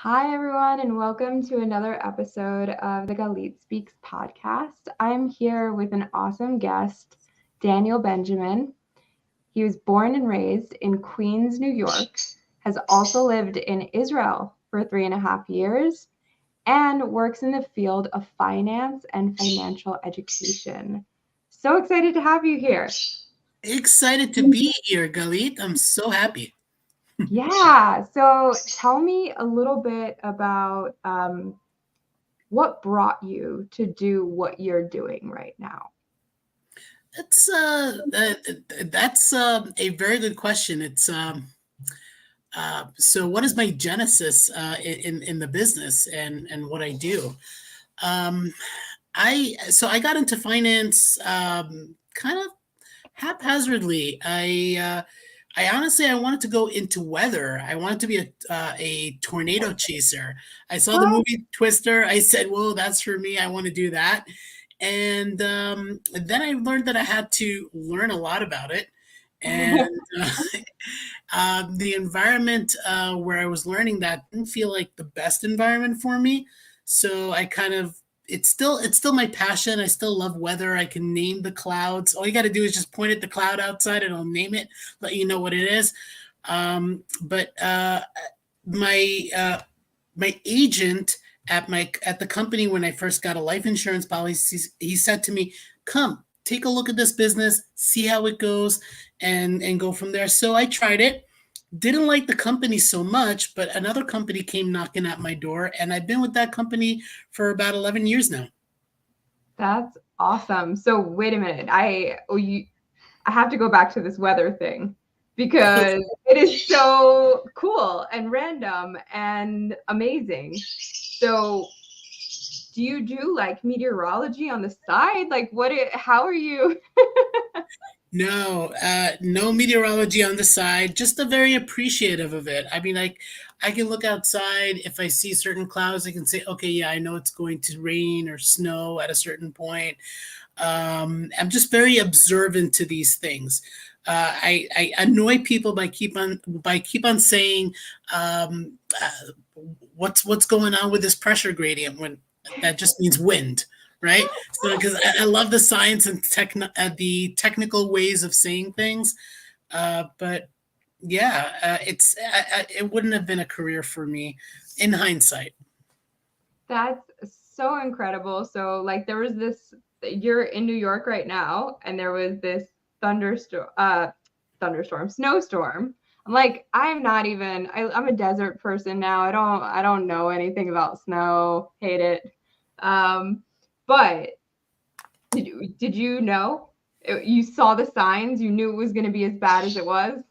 Hi, everyone, and welcome to another episode of the Galit Speaks podcast. I'm here with an awesome guest, Daniel Benjamin. He was born and raised in Queens, New York, has also lived in Israel for 3.5 years, and works in the field of finance and financial education. So excited to have you here. Excited to be here, Galit. I'm so happy. Yeah, so tell me a little bit about what brought you to do what you're doing right now? That's a very good question. So what is my genesis in the business and what I do? Um, I got into finance kind of haphazardly. I honestly I wanted to go into weather. I wanted to be a tornado chaser. I saw the What? movie Twister. I said, "Whoa, that's for me. I want to do that." And then I learned that I had to learn a lot about it. And uh, the environment where I was learning that didn't feel like the best environment for me. So I kind of it's still my passion. I still love weather. I can name the clouds. All you got to do is just point at the cloud outside, and I'll name it, let you know what it is. But my my agent at the company when I first got a life insurance policy, he said to me, "Come, take a look at this business, see how it goes, and go from there." So I tried it. Didn't like the company so much, but another company came knocking at my door, and I've been with that company for about 11 years now. That's awesome. So wait a minute. I have to go back to this weather thing because it is so cool and random and amazing. So do you do like meteorology on the side? How are you? No, no meteorology on the side. Just a very appreciative of it. I mean, like, I can look outside. If I see certain clouds, I can say, okay, yeah, I know it's going to rain or snow at a certain point. I'm just very observant to these things. I annoy people by keep on saying what's going on with this pressure gradient when that just means wind, right? So because I love the science and the technical ways of saying things, but yeah, it wouldn't have been a career for me in hindsight. That's so incredible. So like there was this you're in New York right now and there was this snowstorm. I'm like I'm not even I'm a desert person now. I don't know anything about snow. Hate it. But did you know? You saw the signs, you knew it was going to be as bad as it was?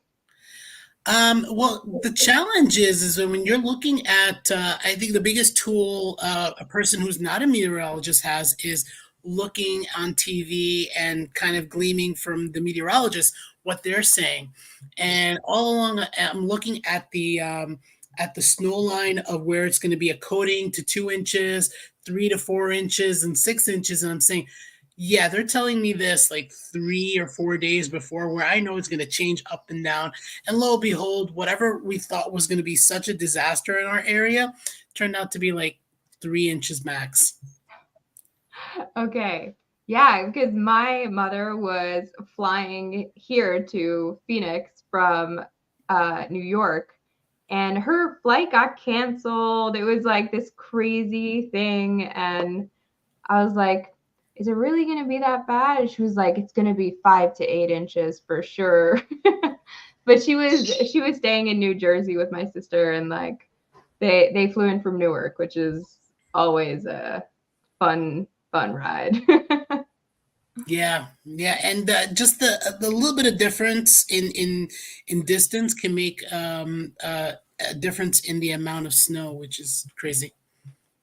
Well, the challenge is when you're looking at, I think the biggest tool a person who's not a meteorologist has is looking on TV and kind of gleaming from the meteorologists what they're saying. And all along, I'm looking at the snow line of where it's going to be a coating to 2 inches, 3 to 4 inches, and 6 inches, and I'm saying, yeah, they're telling me this like 3 or 4 days before, where I know it's going to change up and down. And lo and behold, whatever we thought was going to be such a disaster in our area turned out to be like 3 inches max. Okay. Yeah, because my mother was flying here to Phoenix from New York, and her flight got canceled. It was like this crazy thing, and I was like, "Is it really going to be that bad?" And she was like, "It's going to be 5 to 8 inches for sure." But she was staying in New Jersey with my sister, and like they flew in from Newark, which is always a fun ride. Yeah, yeah, and just the little bit of difference in distance can make a difference in the amount of snow, which is crazy.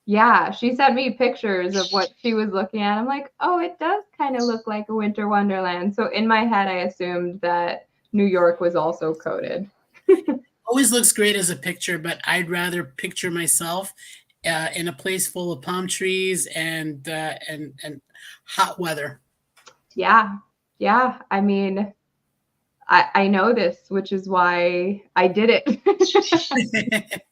Yeah, she sent me pictures of what she was looking at. I'm like, oh, it does kind of look like a winter wonderland. So in my head, I assumed that New York was also coated. Always looks great as a picture, but I'd rather picture myself in a place full of palm trees and hot weather. Yeah, yeah. I mean, I know this, which is why I did it.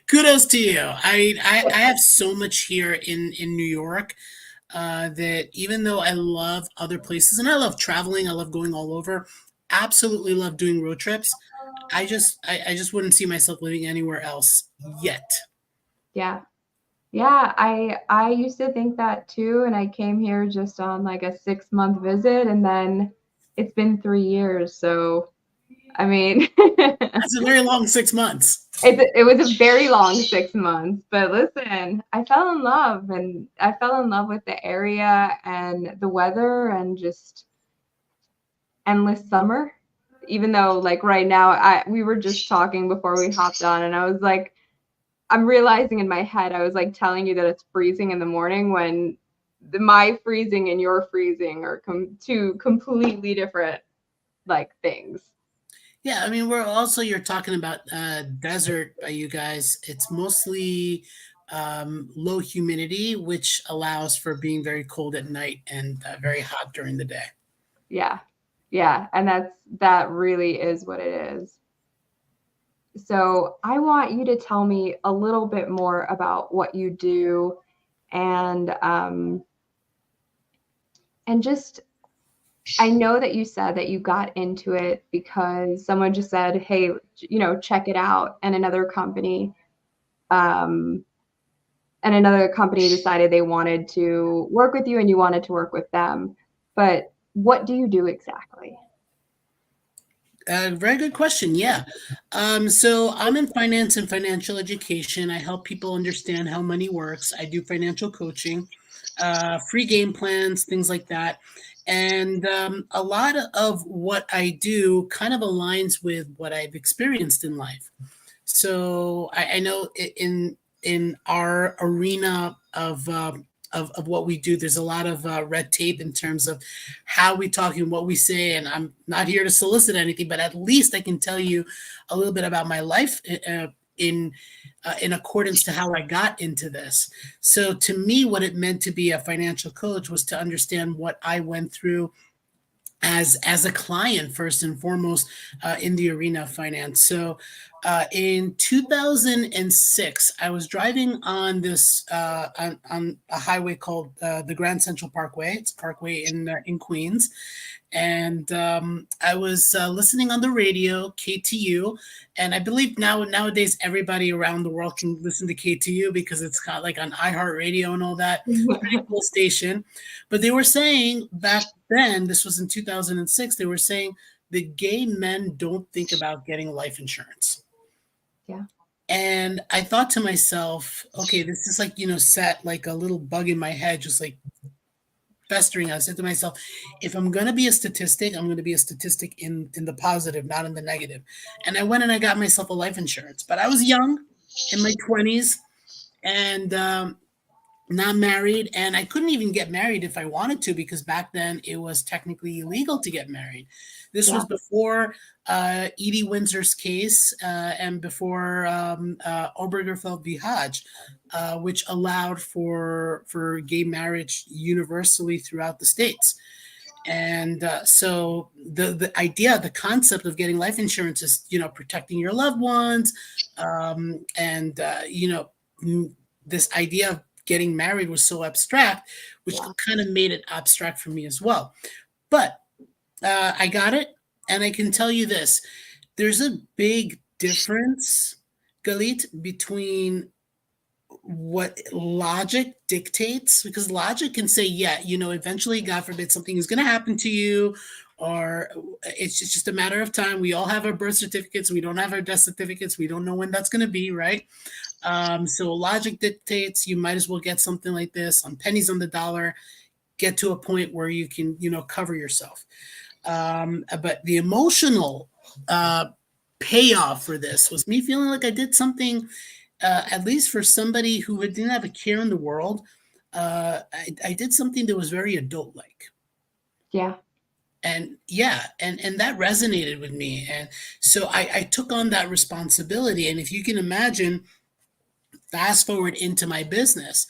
Kudos to you. I have so much here in New York that even though I love other places and I love traveling, I love going all over, absolutely love doing road trips. I just wouldn't see myself living anywhere else yet. Yeah. Yeah, I used to think that too, and I came here just on like a 6-month visit, and then it's been 3 years. So I mean, That's a very long 6 months. it was a very long 6 months. But listen, I fell in love, and I fell in love with the area and the weather, and just endless summer. Even though like right now, I we were just talking before we hopped on, and I was like, I'm realizing in my head, I was like telling you that it's freezing in the morning when my freezing and your freezing are two completely different like things. Yeah, I mean, we're also you're talking about desert by you guys. It's mostly low humidity, which allows for being very cold at night and very hot during the day. Yeah. Yeah. And that really is what it is. So I want you to tell me a little bit more about what you do and and just I know that you said that you got into it because someone just said, "Hey, check it out," um, and another company decided they wanted to work with you, and you wanted to work with them. But what do you do exactly? Very good question. Yeah. So I'm in finance and financial education. I help people understand how money works. I do financial coaching, free game plans, things like that. And a lot of what I do kind of aligns with what I've experienced in life. So I know in our arena of what we do, there's a lot of red tape in terms of how we talk and what we say. And I'm not here to solicit anything, but at least I can tell you a little bit about my life in accordance to how I got into this. So to me, what it meant to be a financial coach was to understand what I went through as a client first and foremost in the arena of finance. So in 2006, I was driving on this on a highway called the Grand Central Parkway. It's a parkway in Queens, and I was listening on the radio KTU, and I believe nowadays everybody around the world can listen to KTU because it's kind of like on iHeartRadio and all that. It's a pretty cool station, but they were saying back then, this was in 2006, they were saying that gay men don't think about getting life insurance. Yeah. And I thought to myself, okay, this is like, sat like a little bug in my head, just like festering. I said to myself, if I'm going to be a statistic, I'm going to be a statistic in the positive, not in the negative. And I went and I got myself a life insurance, but I was young in my 20s and not married, and I couldn't even get married if I wanted to because back then it was technically illegal to get married. This Yeah. was before Edie Windsor's case and before Obergefell v. Hodge, which allowed for gay marriage universally throughout the states. And so the idea, the concept of getting life insurance is, protecting your loved ones, and this idea of getting married was so abstract, which Yeah. kind of made it abstract for me as well. But I got it, and I can tell you this: there's a big difference, Galit, between what logic dictates, because logic can say, yeah, eventually, God forbid, something is going to happen to you, or it's just a matter of time. We all have our birth certificates. We don't have our death certificates. We don't know when that's going to be, right? So logic dictates you might as well get something like this on pennies on the dollar, get to a point where you can, cover yourself. But the emotional payoff for this was me feeling like I did something, at least for somebody who didn't have a care in the world. I did something that was very adult like. Yeah. And yeah, and that resonated with me. And so I took on that responsibility. And if you can imagine, fast forward into my business.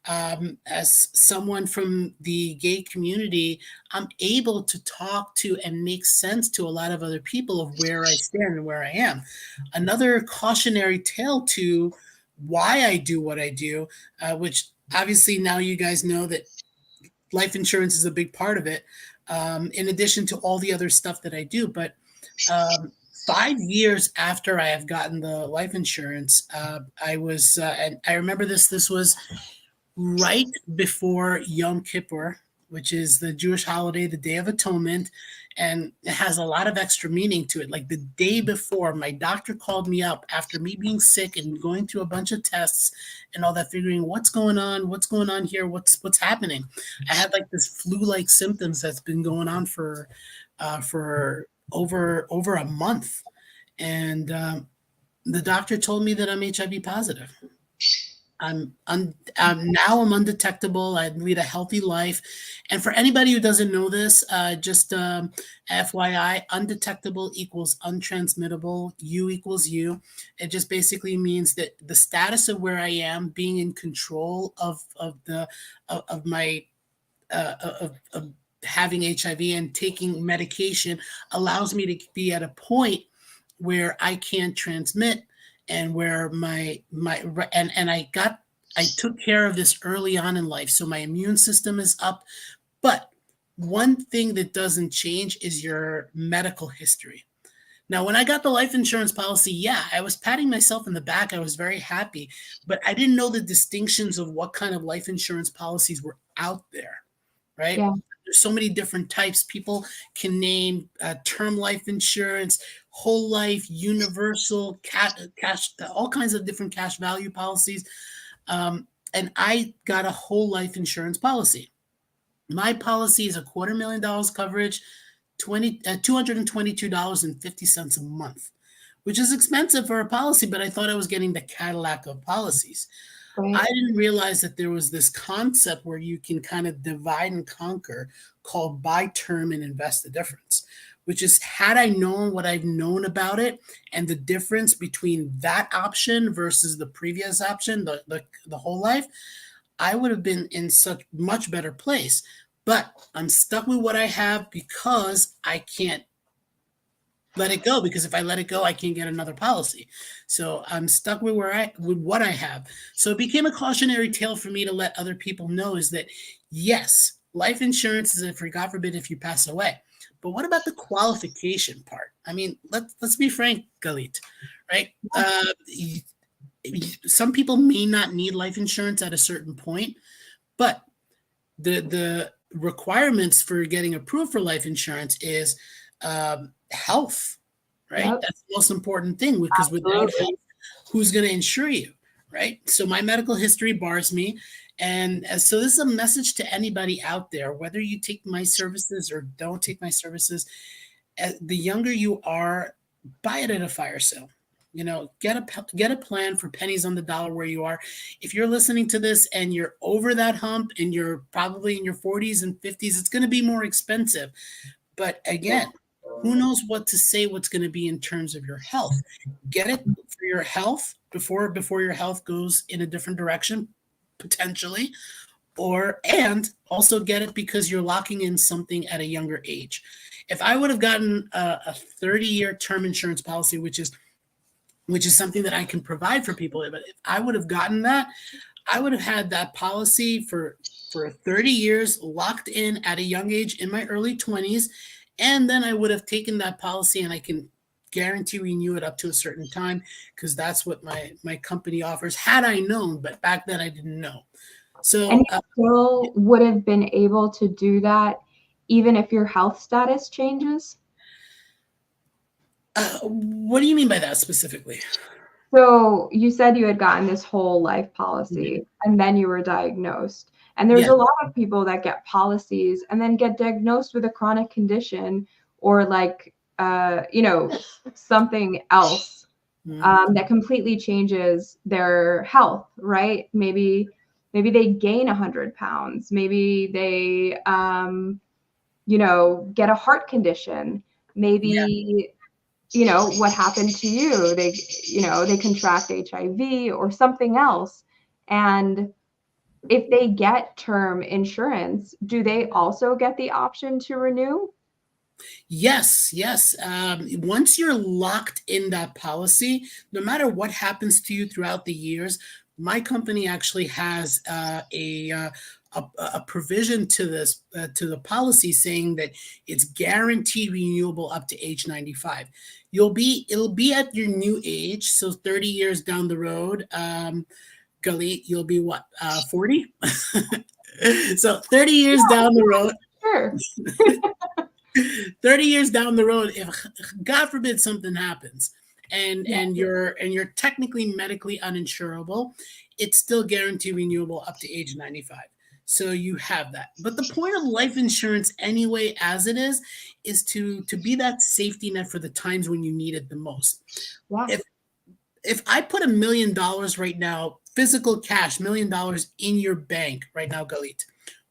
As someone from the gay community, I'm able to talk to and make sense to a lot of other people of where I stand and where I am. Another cautionary tale to why I do what I do, which obviously now you guys know that life insurance is a big part of it, in addition to all the other stuff that I do. But 5 years after I have gotten the life insurance, and I remember this was right before Yom Kippur, which is the Jewish holiday, the Day of Atonement, and it has a lot of extra meaning to it. Like the day before, my doctor called me up after me being sick and going through a bunch of tests and all that, figuring what's going on here, what's happening. I had like this flu-like symptoms that's been going on for over a month, and the doctor told me that I'm HIV positive. Now I'm undetectable. I lead a healthy life. And for anybody who doesn't know this, just FYI, undetectable equals untransmittable. U equals U. It just basically means that the status of where I am, being in control of my of having HIV and taking medication, allows me to be at a point where I can't transmit, and where I took care of this early on in life, so my immune system is up. But one thing that doesn't change is your medical history. Now, when I got the life insurance policy, yeah, I was patting myself in the back. I was very happy, but I didn't know the distinctions of what kind of life insurance policies were out there, right? Yeah. There's so many different types. People can name term life insurance, whole life, universal, cash, all kinds of different cash value policies. And I got a whole life insurance policy. My policy is $250,000 coverage, $222.50 a month, which is expensive for a policy, but I thought I was getting the Cadillac of policies. Right. I didn't realize that there was this concept where you can kind of divide and conquer, called buy term and invest the difference, which is, had I known what I've known about it and the difference between that option versus the previous option, the whole life, I would have been in such much better place. But I'm stuck with what I have because I can't let it go, because if I let it go, I can't get another policy. So I'm stuck with what I have. So it became a cautionary tale for me to let other people know, is that yes, life insurance is for God forbid if you pass away. But what about the qualification part? I mean, let's be frank, Galit, right? Some people may not need life insurance at a certain point, but the requirements for getting approved for life insurance is health, right? Yep. That's the most important thing, because without Absolutely. health, who's going to insure you, right? So my medical history bars me. And so this is a message to anybody out there, whether you take my services or don't take my services. The younger you are, buy it at a fire sale. Get a plan for pennies on the dollar where you are. If you're listening to this and you're over that hump and you're probably in your 40s and 50s, it's going to be more expensive. But again, who knows what to say, what's going to be in terms of your health. Get it for your health before your health goes in a different direction, potentially, and also get it because you're locking in something at a younger age. If I would have gotten a 30-year term insurance policy, which is something that I can provide for people, but if I would have gotten that, I would have had that policy for 30 years, locked in at a young age in my early 20s, and then I would have taken that policy, and I can guarantee renew it up to a certain time, because that's what my company offers, had I known, but back then I didn't know. So And you still would have been able to do that even if your health status changes? what do you mean by that specifically? So you said you had gotten this whole life policy and then you were diagnosed. And there's Yeah. a lot of people that get policies and then get diagnosed with a chronic condition or like, something else that completely changes their health, right? Maybe they gain 100 pounds. Maybe they, get a heart condition. Yeah. Maybe what happened to you, they contract HIV or something else, and if they get term insurance, do they also get the option to renew? Yes, yes. Once you're locked in that policy, no matter what happens to you throughout the years, my company actually has a provision to this to the policy saying that it's guaranteed renewable up to age 95. It'll be at your new age, so 30 years down the road. Galit, you'll be what, 40? So 30 years down the road, Sure. 30 years down the road, if God forbid something happens Yeah. and you're technically medically uninsurable, it's still guaranteed renewable up to age 95. So you have that. But the point of life insurance anyway, as it is to be that safety net for the times when you need it the most. Yeah. If if I put $1 million right now, physical cash, $1 million in your bank right now, Galit,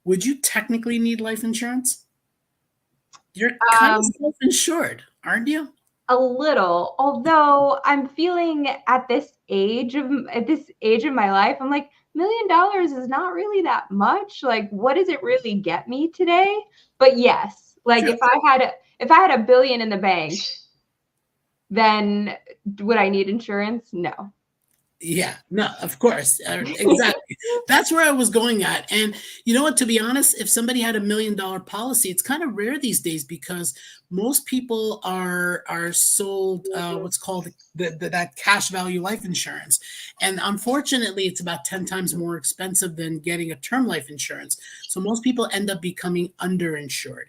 would you technically need life insurance? You're kind of Um, self-insured, aren't you? a little, although I'm feeling at this age of my life, I'm like, $1 million is not really that much. Like, what does it really get me today? But yes, like Sure. if I had a billion in the bank, then would I need insurance? No. Yeah, no, of course. Exactly. That's where I was going at. And you know what, to be honest, if somebody had $1 million policy, it's kind of rare these days because most people are sold what's called that cash value life insurance. And unfortunately, it's about 10 times more expensive than getting a term life insurance. So most people end up becoming underinsured.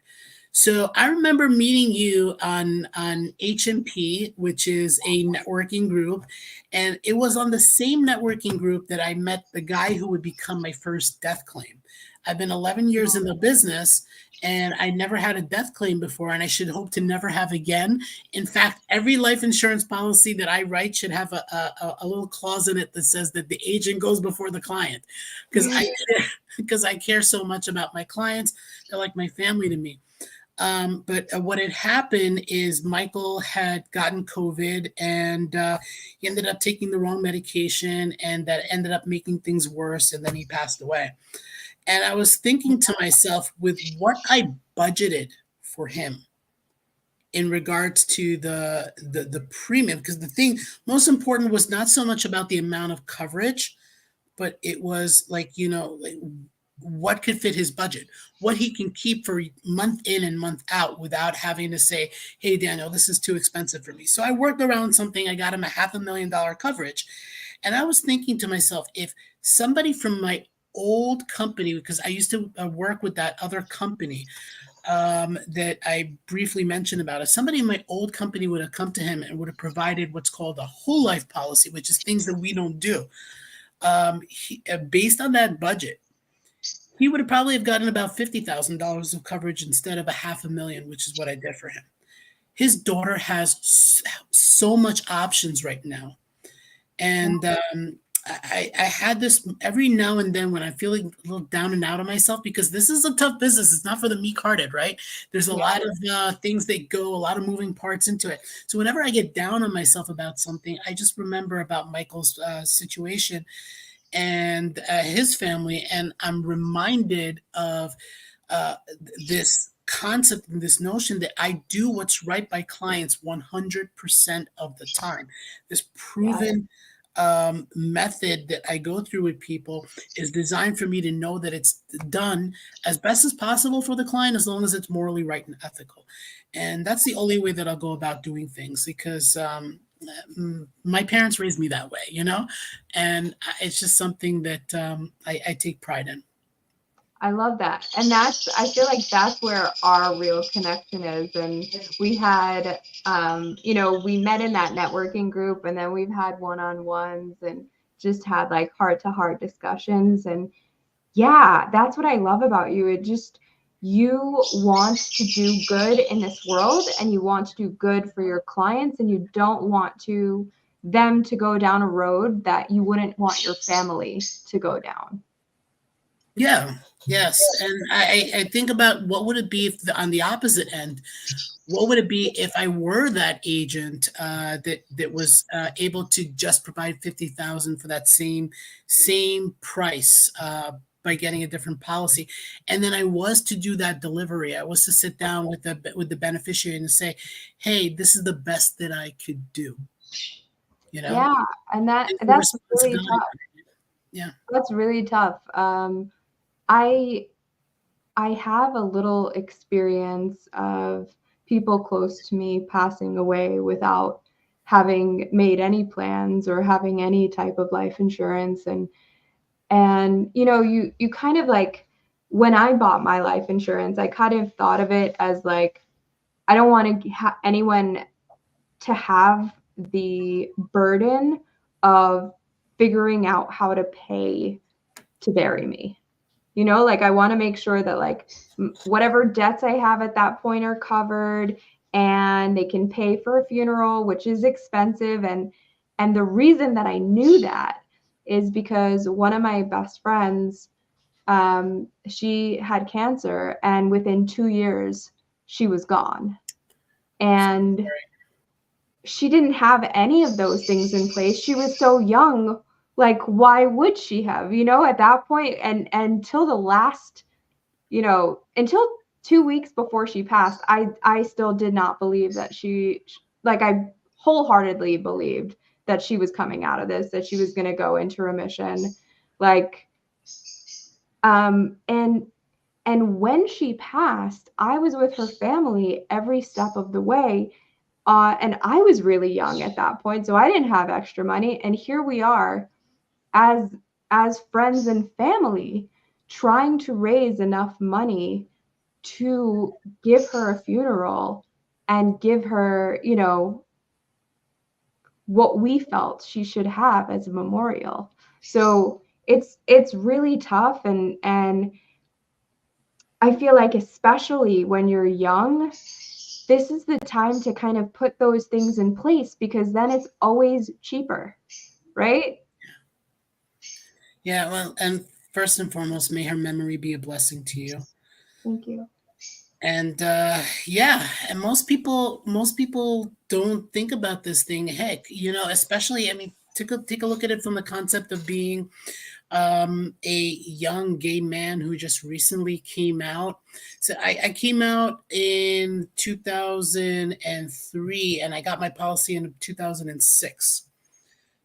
So I remember meeting you on HMP, which is a networking group, and it was on the same networking group that I met the guy who would become my first death claim. I've been 11 years in the business and I never had a death claim before, and I should hope to never have again. In fact, every life insurance policy that I write should have a little clause in it that says that the agent goes before the client because because I care so much about my clients. They're like my family to me. But what had happened is Michael had gotten COVID and he ended up taking the wrong medication, and that ended up making things worse. And then he passed away. And I was thinking to myself, with what I budgeted for him in regards to the premium, because the thing most important was not so much about the amount of coverage, but it was like, like what could fit his budget, what he can keep for month in and month out without having to say, hey, Daniel, this is too expensive for me. So I worked around something. I got him a $500,000 coverage. And I was thinking to myself, if somebody from my old company, because I used to work with that other company that I briefly mentioned about, if somebody in my old company would have come to him and would have provided what's called a whole life policy, which is things that we don't do, based on that budget, he would have probably have gotten about $50,000 of coverage instead of a $500,000, which is what I did for him. His daughter has so much options right now, and I had this every now and then when I'm feeling a little down and out on myself, because this is a tough business. It's not for the meek-hearted, right? There's a lot of things that go, a lot of moving parts into it. So whenever I get down on myself about something, I just remember about Michael's situation and his family, and I'm reminded of uh, this concept and this notion that I do what's right by clients 100% of the time. This Yeah. proven method that I go through with people is designed for me to know that it's done as best as possible for the client, as long as it's morally right and ethical. And that's the only way that I'll go about doing things, because my parents raised me that way, and it's just something that I take pride in. I love that. And I feel like that's where our real connection is. And we had, we met in that networking group, and then we've had one-on-ones and just had like heart to heart discussions. And yeah, that's what I love about you. You want to do good in this world, and you want to do good for your clients, and you don't want them to go down a road that you wouldn't want your family to go down. Yeah, yes. And I think about what would it be if on the opposite end, what would it be if I were that agent that was able to just provide 50,000 for that same price? by getting a different policy. And then I was to do that delivery. I was to sit down with the beneficiary and say, "Hey, this is the best that I could do." You know, Yeah, and it's the that's really responsibility. tough. Yeah. That's really tough. I I have a little experience of people close to me passing away without having made any plans or having any type of life insurance. And you kind of like, when I bought my life insurance, I kind of thought of it as like, I don't want to anyone to have the burden of figuring out how to pay to bury me. Like, I want to make sure that like whatever debts I have at that point are covered, and they can pay for a funeral, which is expensive. And the reason that I knew that is because one of my best friends, she had cancer, and within 2 years she was gone. And she didn't have any of those things in place. She was so young. Like, why would she have, at that point? And until the last, until 2 weeks before she passed, I still did not believe that like, I wholeheartedly believed that she was coming out of this, that she was going to go into remission. Like, and when she passed, I was with her family every step of the way. And I was really young at that point, so I didn't have extra money. And here we are, as friends and family, trying to raise enough money to give her a funeral and give her, what we felt she should have as a memorial. So it's really tough, and I feel like, especially when you're young, this is the time to kind of put those things in place, because then it's always cheaper, right? Yeah. Well, and first and foremost, may her memory be a blessing to you. Thank you. And yeah, and most people don't think about this thing. Heck, especially, I mean, take a look at it from the concept of being a young gay man who just recently came out. So I came out in 2003, and I got my policy in 2006.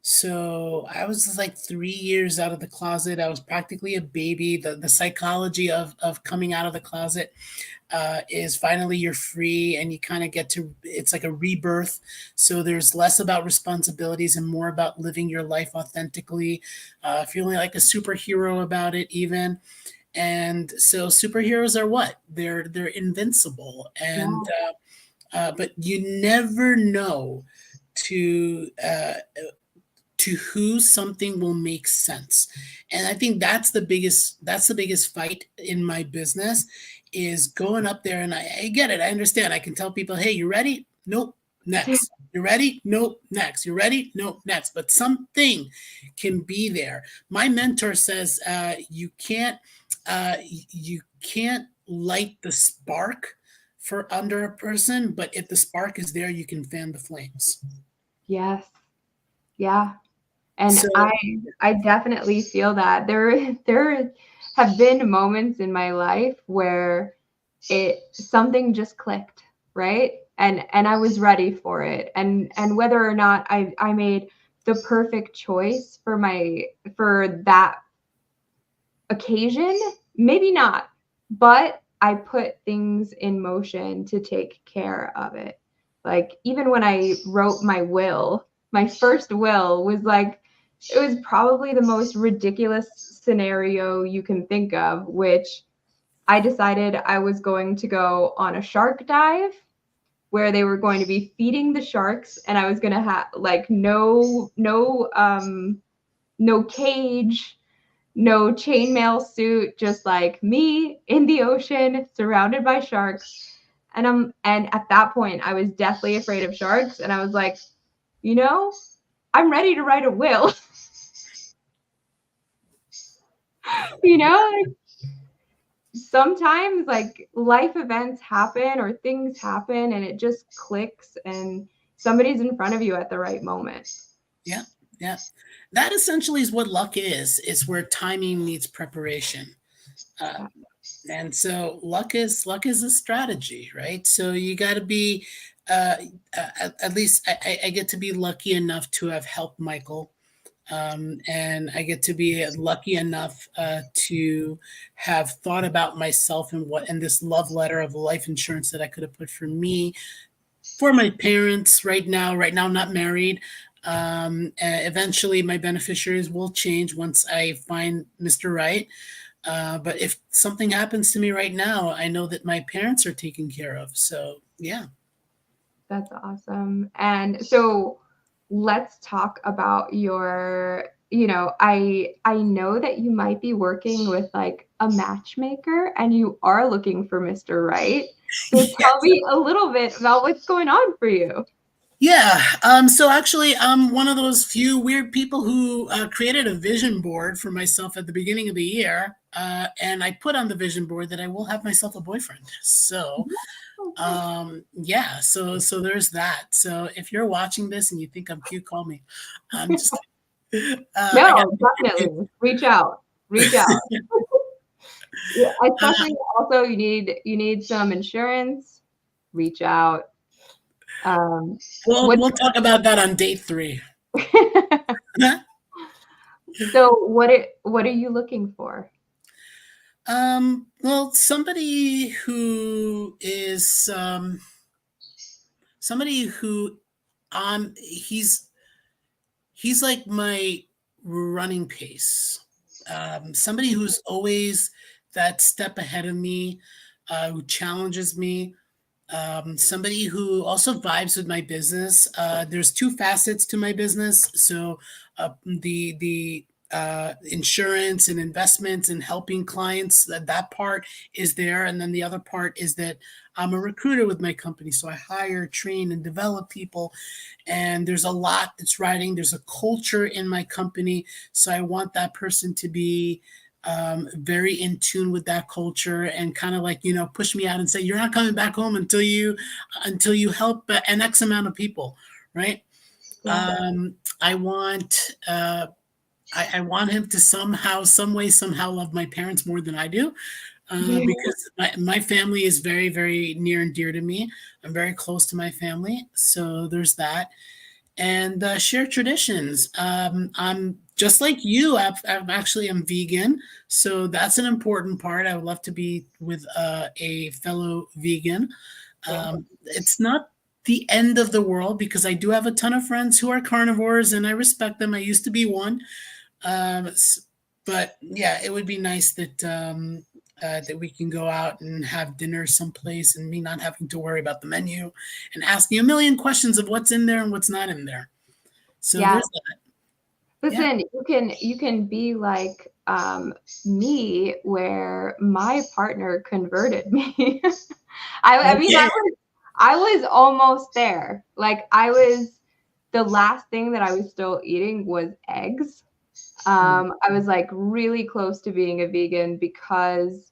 So I was like 3 years out of the closet. I was practically a baby. The psychology of coming out of the closet is finally you're free, and you kind of get to, it's like a rebirth. So there's less about responsibilities and more about living your life authentically, feeling like a superhero about it even. And so superheroes are what? They're invincible. And Yeah. but you never know to to who something will make sense. And I think that's the biggest fight in my business, is going up there. And I get it, I understand, I can tell people, hey, you ready? Nope. Next. You ready? Nope. Next. You ready? Nope. Next. But something can be there. My mentor says, you can't light the spark for under a person, but if the spark is there, you can fan the flames. Yes. Yeah. And So I definitely feel that there have been moments in my life where something just clicked, right? And I was ready for it. And whether or not I made the perfect choice for that occasion, maybe not, but I put things in motion to take care of it. Like, even when I wrote my first will was like, it was probably the most ridiculous scenario you can think of, which I decided I was going to go on a shark dive where they were going to be feeding the sharks, and I was going to have like no cage, no chainmail suit, just like me in the ocean surrounded by sharks. And at that point I was deathly afraid of sharks, and I was like, you know, I'm ready to write a will. you know, like, sometimes like life events happen or things happen and it just clicks, and somebody's in front of you at the right moment. yeah, Yeah. That essentially is what luck is. It's where timing meets preparation. Uh, Yeah, and so luck is a strategy, right? So you got to be uh, at least I get to be lucky enough to have helped Michael, and I get to be lucky enough to have thought about myself and what and this love letter of life insurance that I could have put for me, for my parents. Right now, I'm not married. Eventually, my beneficiaries will change once I find Mr. Right. But if something happens to me right now, I know that my parents are taken care of. So yeah. that's awesome. And so let's talk about your, I know that you might be working with like a matchmaker and you are looking for Mr. Right. So tell Yes. me a little bit about what's going on for you. Yeah. So actually, I'm one of those few weird people who created a vision board for myself at the beginning of the year, and I put on the vision board that I will have myself a boyfriend. So yeah. So there's that. So if you're watching this and you think I'm cute, call me. I'm just. I got. No, definitely reach out. Reach out. Yeah, Uh, especially also you need some insurance, reach out. we'll What we'll talk about that on date 3. so what are you looking for? Well, somebody who he's like my running pace. Somebody who's always that step ahead of me, who challenges me, somebody who also vibes with my business. There's two facets to my business. So the insurance and investments and helping clients, that part is there, and then the other part is that I'm a recruiter with my company. So I hire, train, and develop people, and there's a lot that's riding. There's a culture in my company, so I want that person to be very in tune with that culture and kind of like push me out and say you're not coming back home until you help an X amount of people, right? Yeah. I want I want him to somehow, some way, somehow love my parents more than I do, because my family is very, very near and dear to me. I'm very close to my family, so there's that. And share traditions. I'm just like you. I'm vegan, so that's an important part. I would love to be with a fellow vegan. It's not the end of the world because I do have a ton of friends who are carnivores, and I respect them. I used to be one, um, but yeah, it would be nice that we can go out and have dinner someplace, and me not having to worry about the menu and asking a million questions of what's in there and what's not in there. So Yeah. there's that. Yeah. Listen, you can be like me where my partner converted me. I mean Okay. I was almost there. Like the last thing that I was still eating was eggs. I was like really close to being a vegan because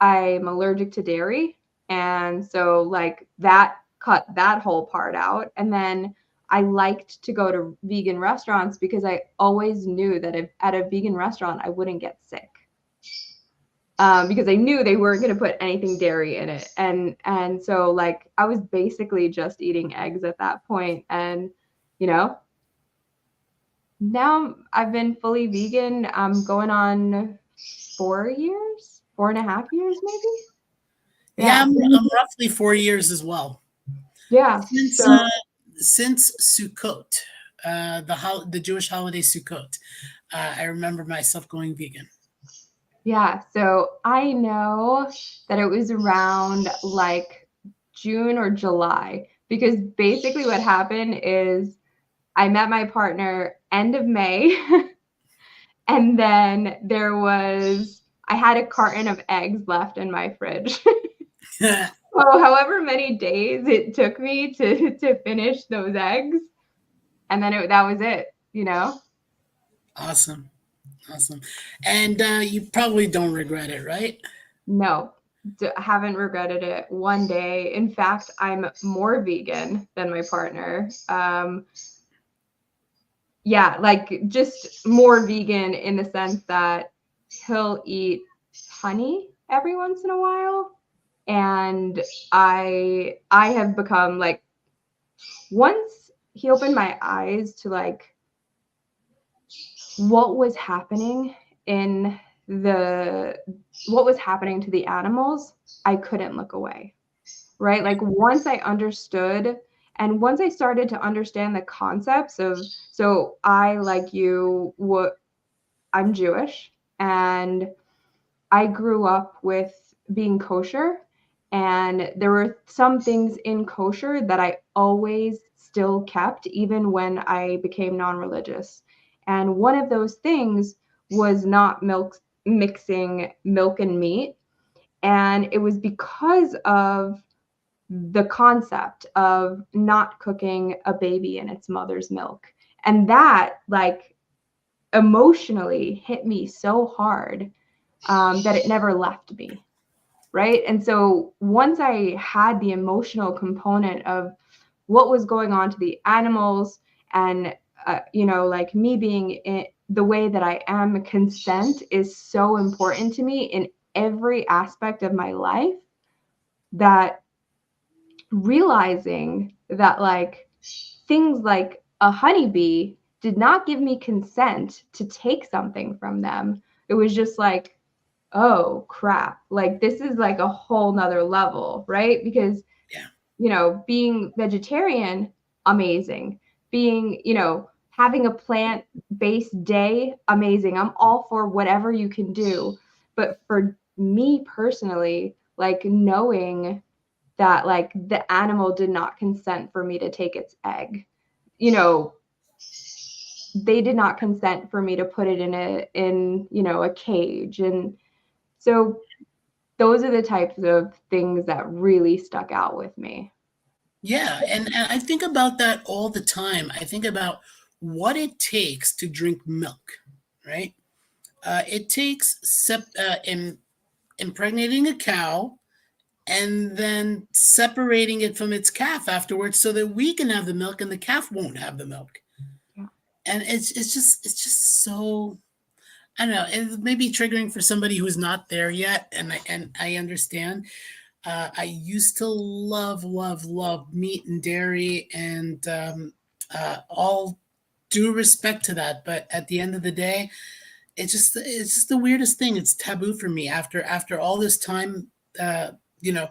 I'm allergic to dairy. And so like that cut that whole part out. And then I liked to go to vegan restaurants because I always knew that if at a vegan restaurant I wouldn't get sick. Because I knew they weren't going to put anything dairy in it, and so like I was basically just eating eggs at that point, and you know now I've been fully vegan. I'm going on 4 years, 4.5 years, maybe. Yeah, Yeah, I'm roughly 4 years as well. yeah. Since So Sukkot, the Jewish holiday Sukkot, I remember myself going vegan. yeah, so I know that it was around like June or July because basically what happened is I met my partner end of May and then I had a carton of eggs left in my fridge. So however many days it took me to finish those eggs, and then that was it. Awesome, awesome, and you probably don't regret it, right? No, haven't regretted it one day. In fact, I'm more vegan than my partner. yeah, like just more vegan in the sense that he'll eat honey every once in a while. And I have become like, once he opened my eyes to like what was happening in the what was happening to the animals, I couldn't look away. Right? Like once I understood, and once I started to understand the concepts of, so I, like you, what, I'm Jewish, and I grew up with being kosher, and there were some things in kosher that I always still kept, even when I became non-religious. And one of those things was not mixing milk and meat. And it was because of the concept of not cooking a baby in its mother's milk. And that, like, emotionally hit me so hard, that it never left me. Right. And so once I had the emotional component of what was going on to the animals, and, like me being in the way that I am, consent is so important to me in every aspect of my life, that realizing that like things like a honeybee did not give me consent to take something from them. It was just like, oh crap, like this is like a whole nother level, right? Because, Yeah. being vegetarian, amazing. Being, having a plant-based day, amazing. I'm all for whatever you can do. But for me personally, like knowing that like the animal did not consent for me to take its egg. They did not consent for me to put it in a cage. And so those are the types of things that really stuck out with me. Yeah, and I think about that all the time. I think about what it takes to drink milk, right? It takes impregnating a cow and then separating it from its calf afterwards so that we can have the milk and the calf won't have the milk. Yeah. And it's just so, I don't know, it may be triggering for somebody who's not there yet, and I understand. I used to love, love, love meat and dairy, and all due respect to that. But at the end of the day, it's just the weirdest thing. It's taboo for me after all this time. Uh, you know,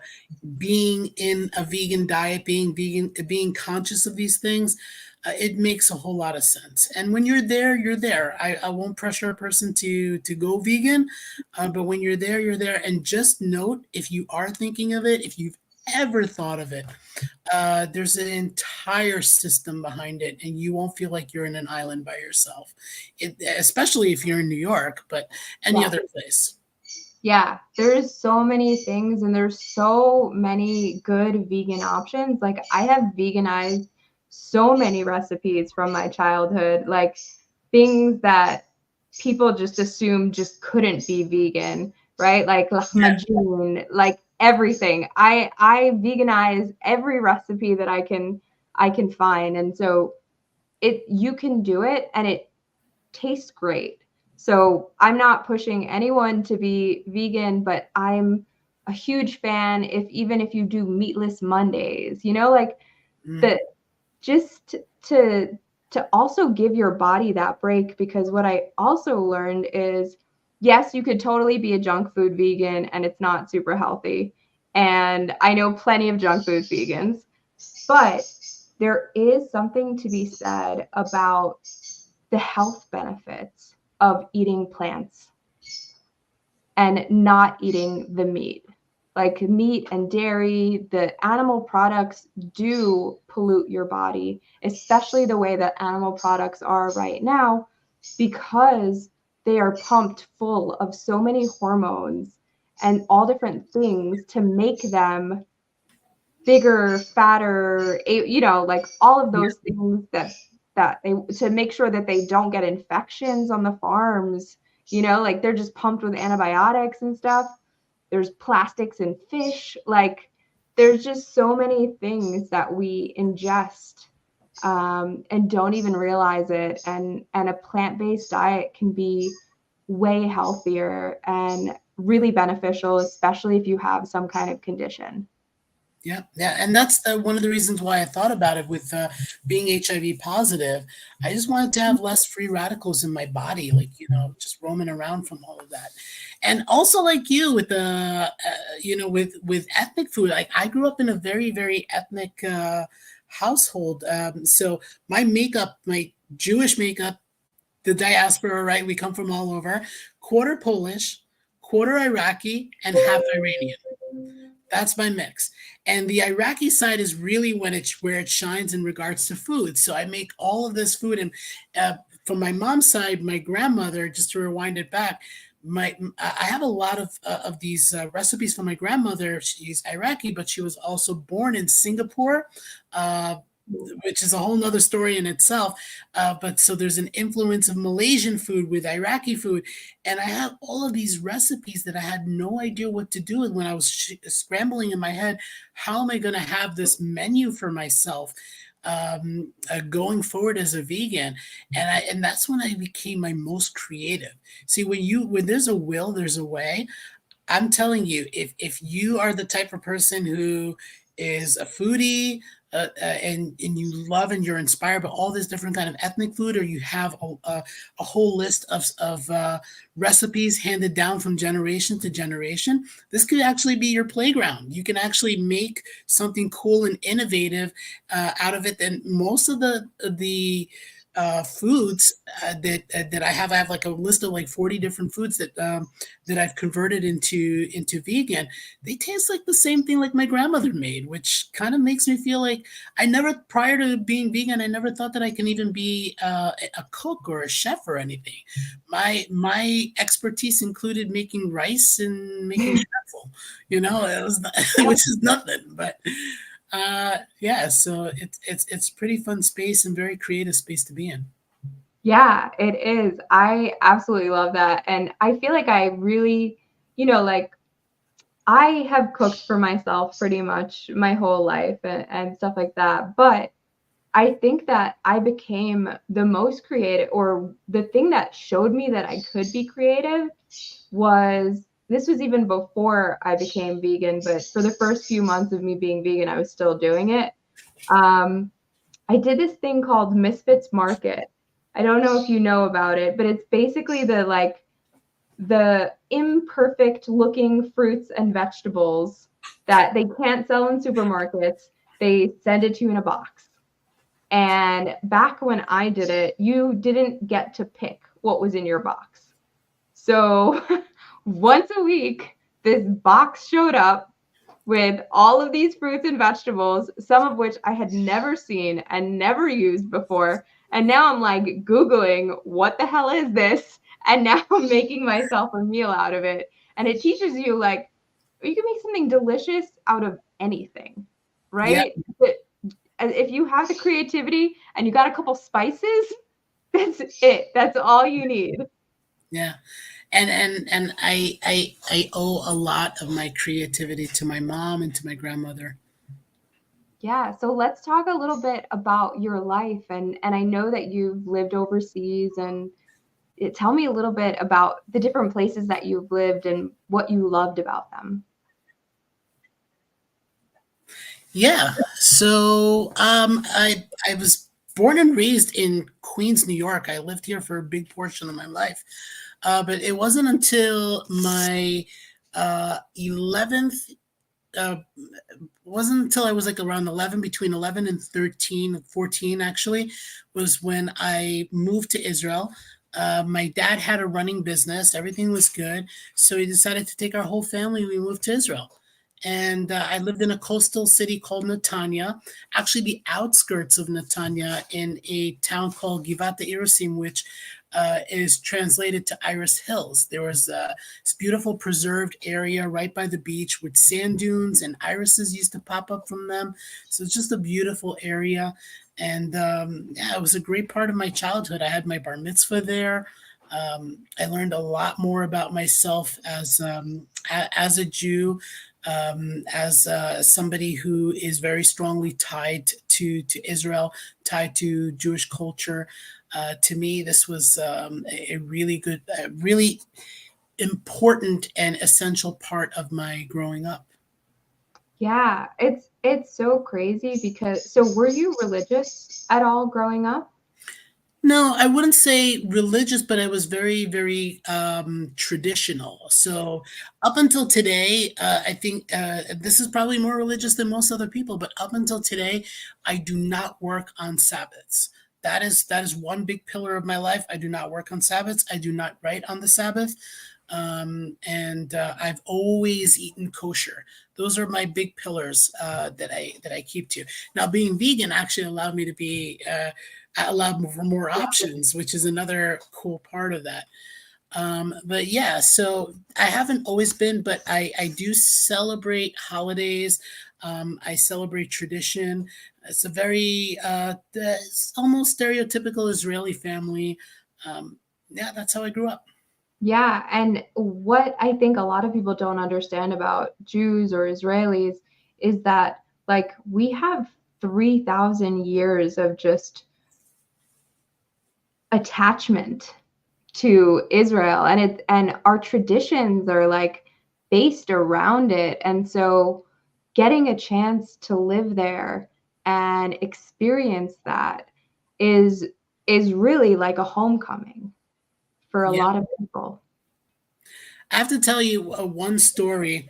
being in a vegan diet, being vegan, being conscious of these things, it makes a whole lot of sense. And when you're there, you're there. I won't pressure a person to go vegan, but when you're there, you're there. And just note, if you are thinking of it, if you've ever thought of it, there's an entire system behind it, and you won't feel like you're in an island by yourself. Especially if you're in New York, but any Yeah. other place. Yeah, there's so many things, and there's so many good vegan options. Like I have veganized so many recipes from my childhood, like things that people just assumed just couldn't be vegan, right? Like Yeah. lahmacun, like everything. I veganize every recipe that I can find. And so you can do it, and it tastes great. So I'm not pushing anyone to be vegan, but I'm a huge fan, if you do meatless Mondays, like Mm. the just to also give your body that break. Because what I also learned is, yes, you could totally be a junk food vegan and it's not super healthy. And I know plenty of junk food vegans, but there is something to be said about the health benefits of eating plants and not eating the meat. Like meat and dairy, the animal products do pollute your body, especially the way that animal products are right now, because they are pumped full of so many hormones and all different things to make them bigger, fatter, like all of those things that they, to make sure that they don't get infections on the farms, like they're just pumped with antibiotics and stuff. There's plastics in fish, like there's just so many things that we ingest and don't even realize it. And a plant-based diet can be way healthier and really beneficial, especially if you have some kind of condition. Yeah, yeah, and that's one of the reasons why I thought about it with being HIV positive. I just wanted to have less free radicals in my body, like just roaming around from all of that. And also, like you, with the with ethnic food. Like I grew up in a very ethnic household, so my makeup, my Jewish makeup, the diaspora, right? We come from all over. Quarter Polish, quarter Iraqi, and half Iranian. That's my mix. And the Iraqi side is really when it's where it shines in regards to food. So I make all of this food, and from my mom's side, my grandmother. Just to rewind it back, I have a lot of these recipes from my grandmother. She's Iraqi, but she was also born in Singapore. Uh, which is a whole nother story in itself. But so there's an influence of Malaysian food with Iraqi food. And I have all of these recipes that I had no idea what to do. And when I was scrambling in my head, how am I going to have this menu for myself? Going forward as a vegan, and that's when I became my most creative. See, when there's a will, there's a way. I'm telling you, if you are the type of person who is a foodie, and you love and you're inspired by all this different kind of ethnic food, or you have a whole list of recipes handed down from generation to generation, this could actually be your playground. You can actually make something cool and innovative out of it. And most of the foods that I have like a list of like 40 different foods that I've converted into vegan. They taste like the same thing like my grandmother made, which kind of makes me feel like prior to being vegan, I never thought that I can even be a cook or a chef or anything. My expertise included making rice and making schnitzel, it was which is nothing, but yeah, so it's pretty fun space and very creative space to be in. Yeah, it is. I absolutely love that. And I feel like I really, like I have cooked for myself pretty much my whole life and stuff like that. But I think that I became the most creative, or the thing that showed me that I could be creative was, this was even before I became vegan, but for the first few months of me being vegan, I was still doing it. Um, I did this thing called Misfits Market. I don't know if you know about it, but it's basically the imperfect looking fruits and vegetables that they can't sell in supermarkets. They send it to you in a box. And back when I did it, you didn't get to pick what was in your box. So once a week, this box showed up with all of these fruits and vegetables, some of which I had never seen and never used before. And now I'm like Googling, what the hell is this? And now I'm making myself a meal out of it. And it teaches you, like, you can make something delicious out of anything, Yeah, right? But if you have the creativity and you got a couple spices, that's it. That's all you need. yeah. And I owe a lot of my creativity to my mom and to my grandmother. Yeah, so let's talk a little bit about your life, and I know that you've lived overseas, and tell me a little bit about the different places that you've lived and what you loved about them. Yeah. So I was born and raised in Queens, New York. I lived here for a big portion of my life. But it wasn't until my 11th, uh, wasn't until I was like around 11, between 11 and 13, 14 actually, was when I moved to Israel. My dad had a running business, everything was good. So he decided to take our whole family. We moved to Israel. And I lived in a coastal city called Netanya, actually the outskirts of Netanya, in a town called Givat Irasim, which is translated to Iris Hills. There was this beautiful preserved area right by the beach with sand dunes, and irises used to pop up from them. So it's just a beautiful area. And yeah, it was a great part of my childhood. I had my bar mitzvah there. I learned a lot more about myself as a Jew. as somebody who is very strongly tied to Israel, tied to Jewish culture. To me, this was a really good, really important and essential part of my growing up. Yeah, it's so crazy because so were you religious at all growing up? No, I wouldn't say religious, but I was very, very traditional. So up until today, I think this is probably more religious than most other people. But up until today, I do not work on Sabbaths. That is one big pillar of my life. I do not work on Sabbaths. I do not write on the Sabbath, and I've always eaten kosher. Those are my big pillars that I keep to. Now, being vegan actually allowed me to be allowed for more options, which is another cool part of that. But yeah, so I haven't always been, but I do celebrate holidays. I celebrate tradition. It's a very it's almost stereotypical Israeli family. Yeah, that's how I grew up. Yeah, and what I think a lot of people don't understand about Jews or Israelis is that like we have 3,000 years of just attachment to Israel and our traditions are like based around it. And so getting a chance to live there and experience that is is really like a homecoming for a Yeah, lot of people. I have to tell you one story.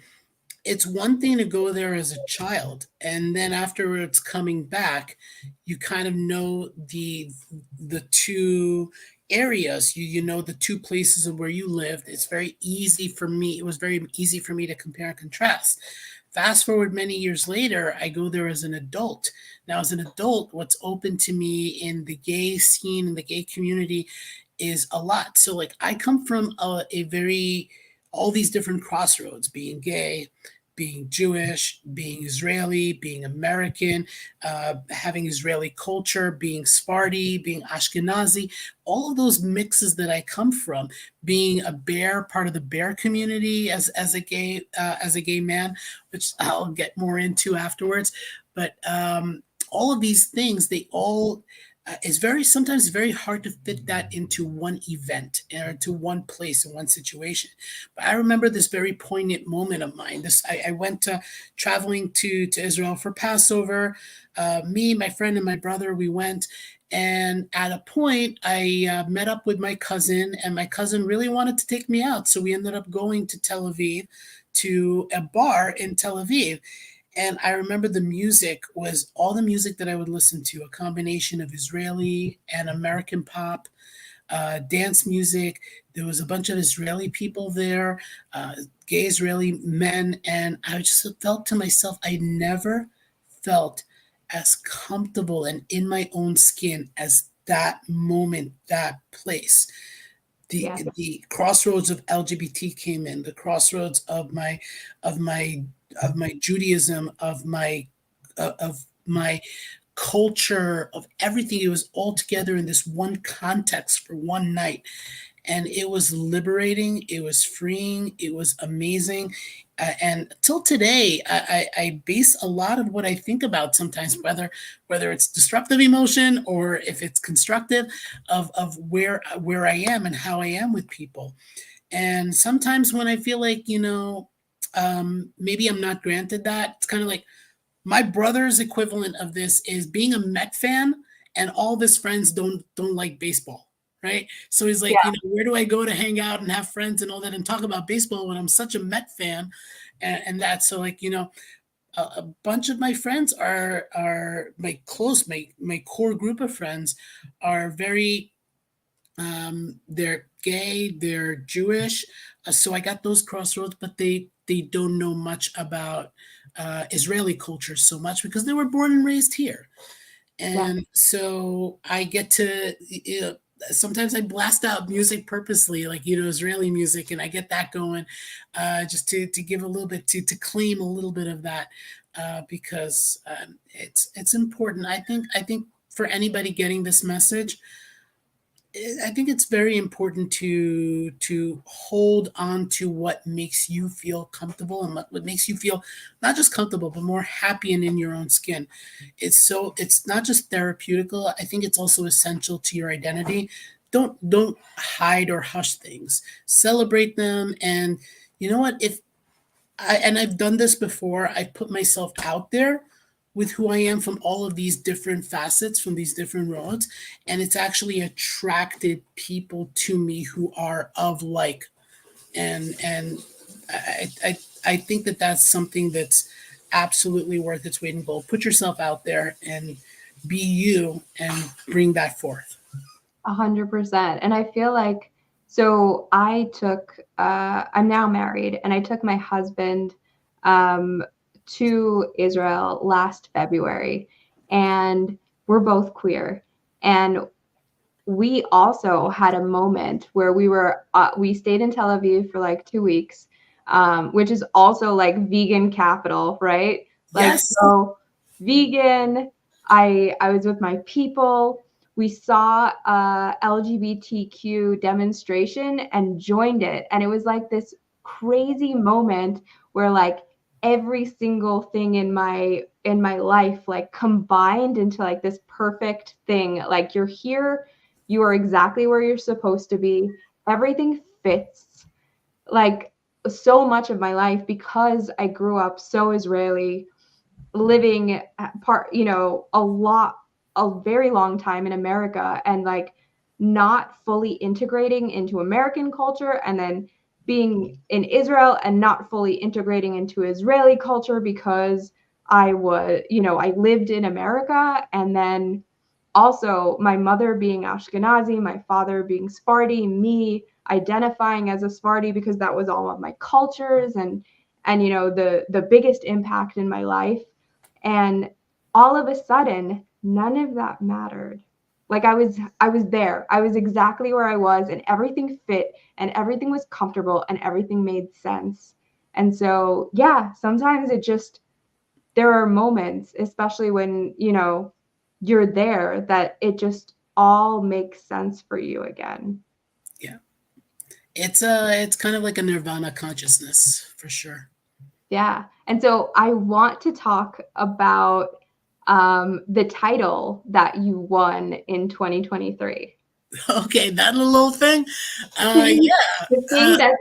It's one thing to go there as a child, and then afterwards coming back, you kind of know the two areas. You know the two places of where you lived. It's very easy for me. It was very easy for me to compare and contrast. Fast forward many years later, I go there as an adult. Now, as an adult, what's open to me in the gay scene, in the gay community, is a lot. So, like, I come from a very all these different crossroads, being gay, being Jewish, being Israeli, being American, having Israeli culture, being Sephardi, being Ashkenazi, all of those mixes that I come from, being a bear, part of the bear community as a gay man, which I'll get more into afterwards. But all of these things, they all it's very sometimes very hard to fit that into one event or to one place in one situation. But I remember this very poignant moment of mine. I went traveling to Israel for Passover. Me, my friend, and my brother, we went. And at a point, I met up with my cousin, and my cousin really wanted to take me out. So we ended up going to Tel Aviv, to a bar in Tel Aviv. And I remember the music was all the music that I would listen to, a combination of Israeli and American pop, dance music. There was a bunch of Israeli people there, gay Israeli men. And I just felt to myself, I never felt as comfortable and in my own skin as that moment, that place. The Yes. the crossroads of LGBT came in, the crossroads of my of my Judaism, of my culture, of everything. It was all together in this one context for one night. And it was liberating, it was freeing, it was amazing. And till today, I base a lot of what I think about sometimes, whether it's disruptive emotion or if it's constructive, of where I am and how I am with people. And sometimes when I feel like, maybe I'm not granted that, it's kind of like my brother's equivalent of this is being a Met fan and all of his friends don't like baseball, right? So he's like, where do I go to hang out and have friends and all that and talk about baseball when I'm such a Met fan, and that. So like, a bunch of my friends are my core group of friends are very they're gay, they're Jewish, so I got those crossroads, but they don't know much about Israeli culture so much because they were born and raised here. Yeah. And so I get to, sometimes I blast out music purposely, like, Israeli music, and I get that going, just to give a little bit, to claim a little bit of that, because it's important. I think for anybody getting this message, I think it's very important to hold on to what makes you feel comfortable and what makes you feel not just comfortable but more happy and in your own skin. It's not just therapeutical. I think it's also essential to your identity. Don't hide or hush things. Celebrate them, and you know what? If I've done this before. I put myself out there with who I am from all of these different facets, from these different roads, and it's actually attracted people to me who are of like, and I think that that's something that's absolutely worth its weight in gold. Put yourself out there and be you, and bring that forth. 100%. And I feel like, so I'm now married, and I took my husband um, to Israel last February, and we're both queer. And we also had a moment where we stayed in Tel Aviv for like 2 weeks, which is also like vegan capital, right? Like, Yes. so vegan. I was with my people. We saw a LGBTQ demonstration and joined it, and it was like this crazy moment where like every single thing in my life like combined into like this perfect thing. Like, you're here, you are exactly where you're supposed to be. Everything fits. Like, so much of my life, because I grew up so Israeli, living a very long time in America, and like not fully integrating into American culture, and then being in Israel and not fully integrating into Israeli culture because I lived in America, and then also my mother being Ashkenazi, my father being Sephardi, me identifying as a Sephardi because that was all of my cultures, and the biggest impact in my life. And all of a sudden, none of that mattered. Like, I was there. I was exactly where I was, and everything fit, and everything was comfortable, and everything made sense. And so, yeah, sometimes there are moments, especially when, you're there, that it just all makes sense for you again. Yeah. It's kind of like a nirvana consciousness for sure. Yeah. And so I want to talk about the title that you won in 2023. Okay, that little thing. Yeah. The thing Uh, that,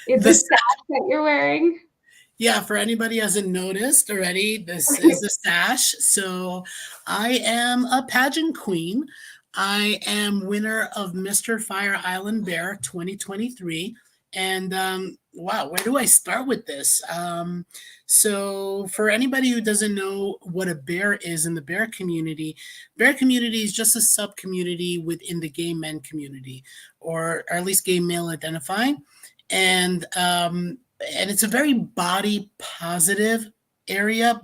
it's a the sash that you're wearing. Yeah, for anybody who hasn't noticed already, this is a sash. So I am a pageant queen. I am winner of Mr. Fire Island Bear 2023. And wow, where do I start with this? So for anybody who doesn't know what a bear is in the bear community is just a sub community within the gay men community, or at least gay male identifying. And and it's a very body positive area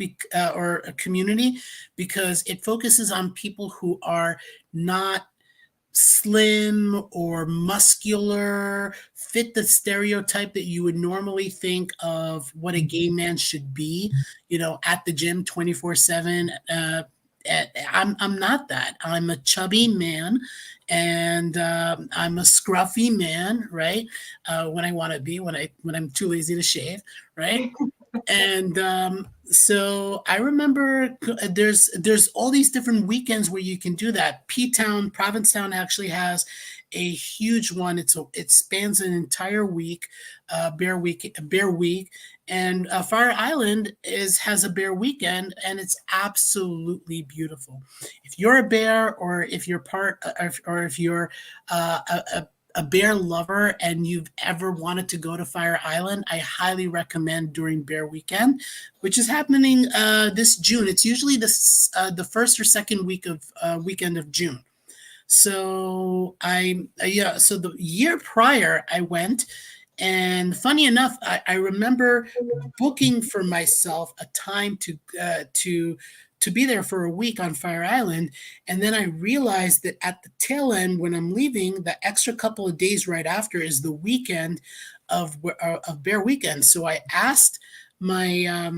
or a community, because it focuses on people who are not slim or muscular, fit the stereotype that you would normally think of what a gay man should be, at the gym 24/7. I'm not that. I'm a chubby man, and I'm a scruffy man, right? When I want to be, when I'm too lazy to shave, right? And so I remember there's all these different weekends where you can do that. P Town, Provincetown actually has a huge one. It spans an entire week, Bear Week, and Fire Island has a Bear Weekend, and it's absolutely beautiful. If you're a bear, or if you're or if you're a bear lover and you've ever wanted to go to Fire Island, I highly recommend during Bear Weekend, which is happening this June. It's usually the first or second weekend of June. So so the year prior I went, and funny enough, I remember booking for myself a time to be there for a week on Fire Island, and then I realized that at the tail end, when I'm leaving, the extra couple of days right after is the weekend of Bear Weekend. So I asked my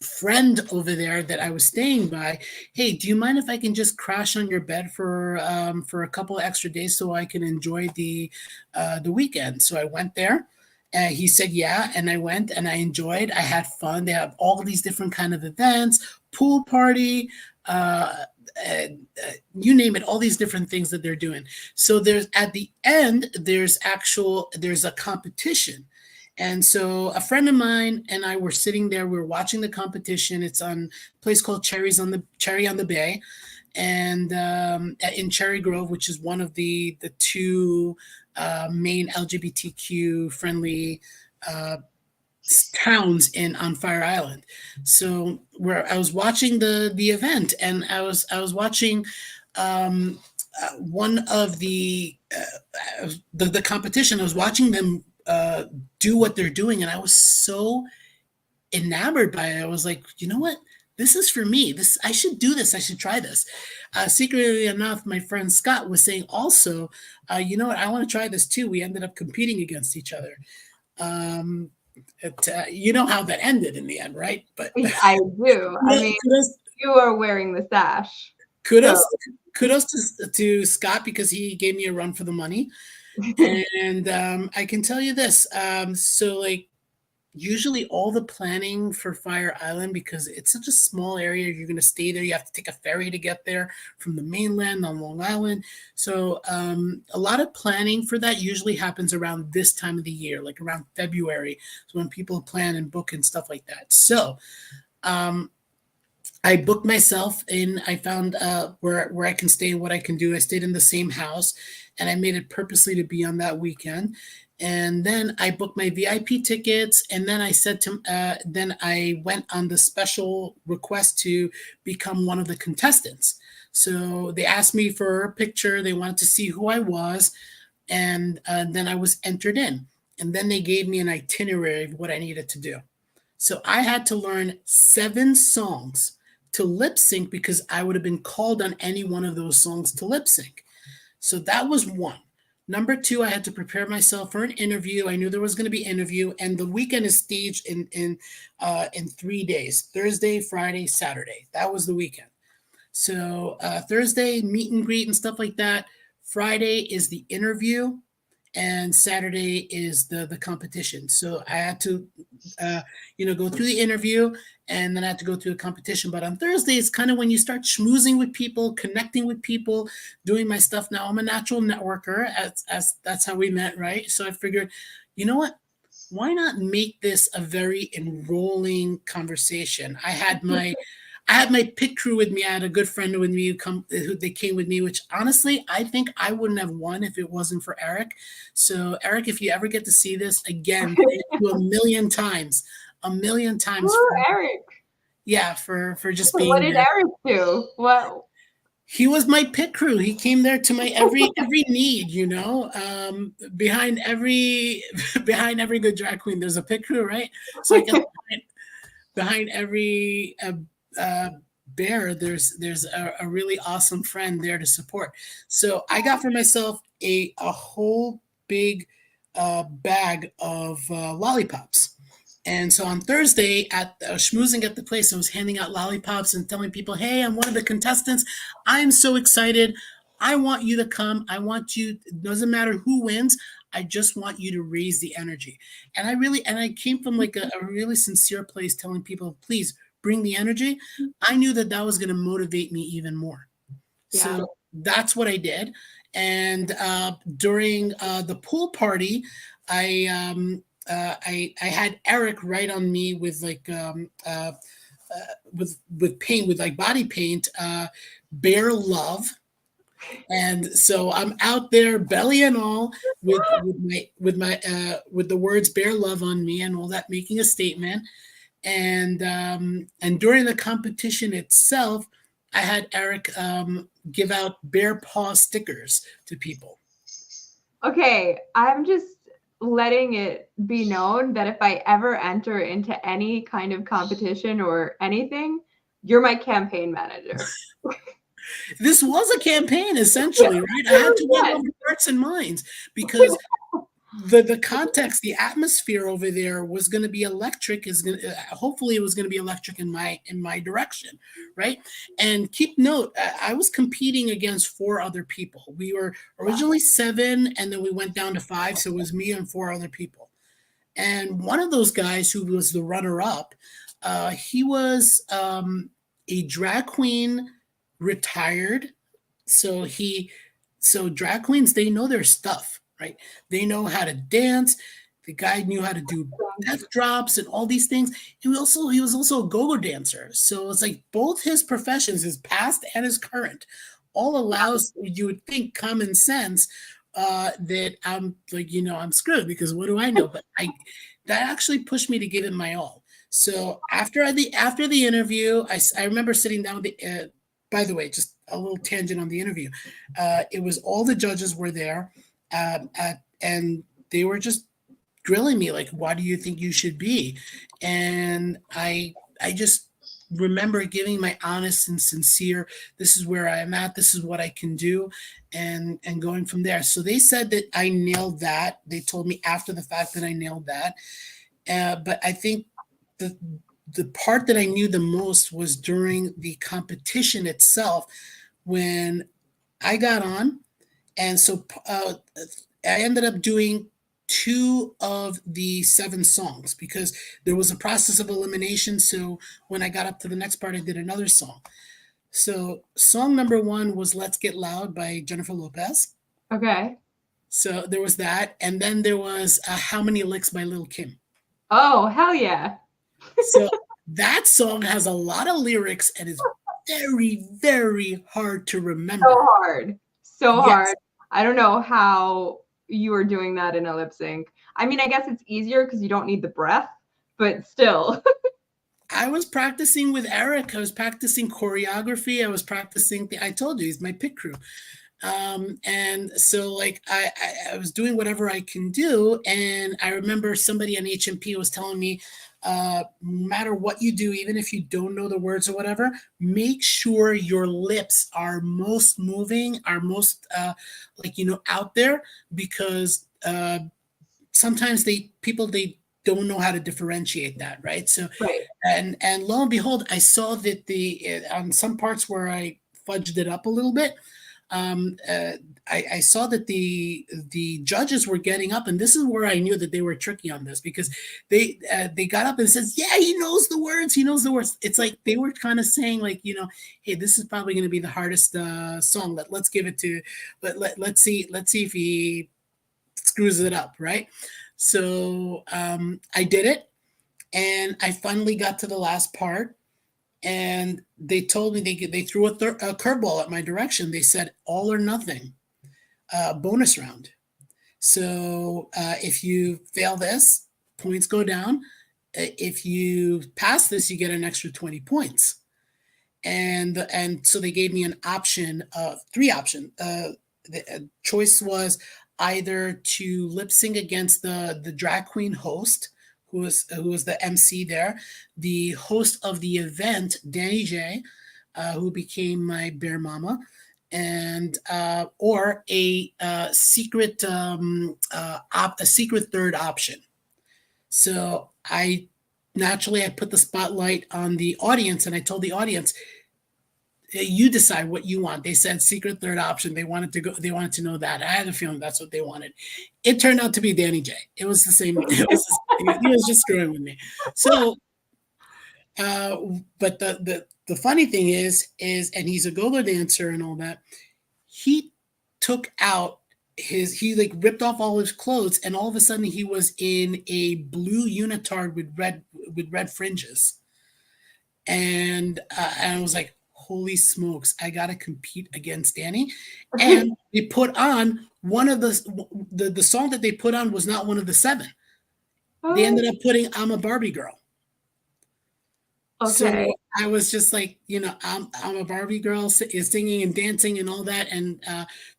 friend over there that I was staying by, hey, do you mind if I can just crash on your bed for a couple of extra days so I can enjoy the weekend? So I went there. He said yeah, and I went and I enjoyed. I had fun. They have all these different kind of events, pool party, uh, you name it, all these different things that they're doing. So there's at the end there's a competition. And so a friend of mine and I were sitting there, we were watching the competition. It's on a place called Cherry on the Bay, and in Cherry Grove, which is one of the two main LGBTQ friendly uh, towns in on Fire Island. So where I was watching the event, and I was watching one of the competition. I was watching them do what they're doing, and I was so enamored by it. I was like, you know what? This is for me. This I should do this. I should try this. Secretly enough, my friend Scott was saying also, you know what? I want to try this too. We ended up competing against each other. Um, you know how that ended in the end, right? But I do. I mean, kudos, you are wearing the sash. kudos, So kudos to Scott because he gave me a run for the money. And I can tell you this. So like usually all the planning for Fire Island, because it's such a small area, you're going to stay there. You have to take a ferry to get there from the mainland on Long Island. So a lot of planning for that usually happens around this time of the year, like around February. So when people plan and book and stuff like that. So um, I booked myself in. I found where I can stay and what I can do. I stayed in the same house, and I made it purposely to be on that weekend. And then I booked my VIP tickets, and then I said to then I went on the special request to become one of the contestants. So they asked me for a picture. They wanted to see who I was, and then I was entered in. And then they gave me an itinerary of what I needed to do. So I had to learn 7 songs to lip sync because I would have been called on any one of those songs to lip sync. So that was one. Number two, I had to prepare myself for an interview. I knew there was going to be an interview, and the weekend is staged in 3 days: Thursday, Friday, Saturday. That was the weekend. So Thursday, meet and greet and stuff like that. Friday is the interview, and Saturday is the competition. So I had to, go through the interview, and then I had to go through the competition. But on Thursday, it's kind of when you start schmoozing with people, connecting with people, doing my stuff. Now I'm a natural networker, as that's how we met, right? So I figured, you know what? Why not make this a very enrolling conversation? I had my pit crew with me. I had a good friend with me who they came with me, which honestly, I think I wouldn't have won if it wasn't for Eric. So Eric, if you ever get to see this again, thank you a million times oh, for Eric. yeah, for just What being did there. Eric do? Well, He was my pit crew. He came there to my every need, behind every behind every good drag queen, there's a pit crew, right? So I guess behind every bear, there's a really awesome friend there to support. So I got for myself a whole big bag of lollipops. And so on Thursday at schmoozing at the place, I was handing out lollipops and telling people, "Hey, I'm one of the contestants. I'm so excited. I want you to come. I want you. It doesn't matter who wins. I just want you to raise the energy." And I came from like a really sincere place, telling people, "Please bring the energy." I knew that was going to motivate me even more. yeah. So that's what I did. And during the pool party, I had Eric write on me with like with paint, with like body paint, bear love. And so I'm out there, belly and all, with the words "bear love" on me and all that, making a statement. And during the competition itself, I had Eric give out bear paw stickers to people. Okay, I'm just letting it be known that if I ever enter into any kind of competition or anything, you're my campaign manager. This was a campaign, essentially, right? I had to win over hearts and minds because the context, the atmosphere over there was going to be electric. Is going hopefully it was going to be electric in my direction, right? And keep note, I was competing against four other people. We were originally seven, and then we went down to five, so it was me and four other people. And one of those guys who was the runner up, he was a drag queen, retired. So drag queens, they know their stuff, right? They know how to dance. The guy knew how to do death drops and all these things. He was also a go-go dancer. So it's like both his professions, his past and his current, all allows, you would think, common sense, that I'm like, I'm screwed because what do I know? But that actually pushed me to give it my all. So after the interview, I remember sitting down with the by the way, just a little tangent on the interview. It was all the judges were there, and they were just grilling me like, "Why do you think you should be?" And I just remember giving my honest and sincere, "This is where I'm at. This is what I can do," and going from there. So they said that I nailed that. They told me after the fact that I nailed that. But I think the the part that I knew the most was during the competition itself when I got on. And so I ended up doing two of the seven songs because there was a process of elimination. So when I got up to the next part, I did another song. So song number one was Let's Get Loud by Jennifer Lopez. Okay. So there was that. And then there was How Many Licks by Lil Kim. Oh, hell yeah. So that song has a lot of lyrics and is very, very hard to remember. So hard. So Yes. hard. I don't know how you were doing that in a lip sync. I mean, I guess it's easier because you don't need the breath, but still. I was practicing with Eric. I was practicing choreography. I was practicing. I told you, he's my pit crew. And so like I was doing whatever I can do. And I remember somebody on HMP was telling me, no matter what you do, even if you don't know the words or whatever, make sure your lips are most moving, are most out there, because sometimes people don't know how to differentiate that, right? So Right. and lo and behold, I saw that the on some parts where I fudged it up a little bit, um, uh, I saw that the judges were getting up, and this is where I knew that they were tricky on this because they got up and says, "Yeah, he knows the words. He knows the words." It's like they were kind of saying like, "Hey, this is probably going to be the hardest song. Let's give it to let's see if he screws it up, right?" So I did it, and I finally got to the last part, and they told me they threw a curveball at my direction. They said all or nothing, bonus round. So if you fail this, points go down. If you pass this, you get an extra 20 points. And so they gave me an option of three options. The choice was either to lip sync against the drag queen host, who was the MC there, the host of the event, Danny J, who became my bear mama, and or a secret a secret third option. So I put the spotlight on the audience, and I told the audience, you decide what you want. They said secret third option. They wanted to know that. I had a feeling that's what they wanted. It turned out to be Danny J. It was the same. He was just screwing with me. So, but the funny thing is, and he's a go-go dancer and all that. He took out he like ripped off all his clothes, and all of a sudden he was in a blue unitard with red fringes. And I was like, holy smokes, I gotta compete against Danny. And they put on one of the song that they put on was not one of the seven. They ended up putting I'm a Barbie Girl. Okay. So I was just like, I'm a Barbie girl, is singing and dancing and all that, and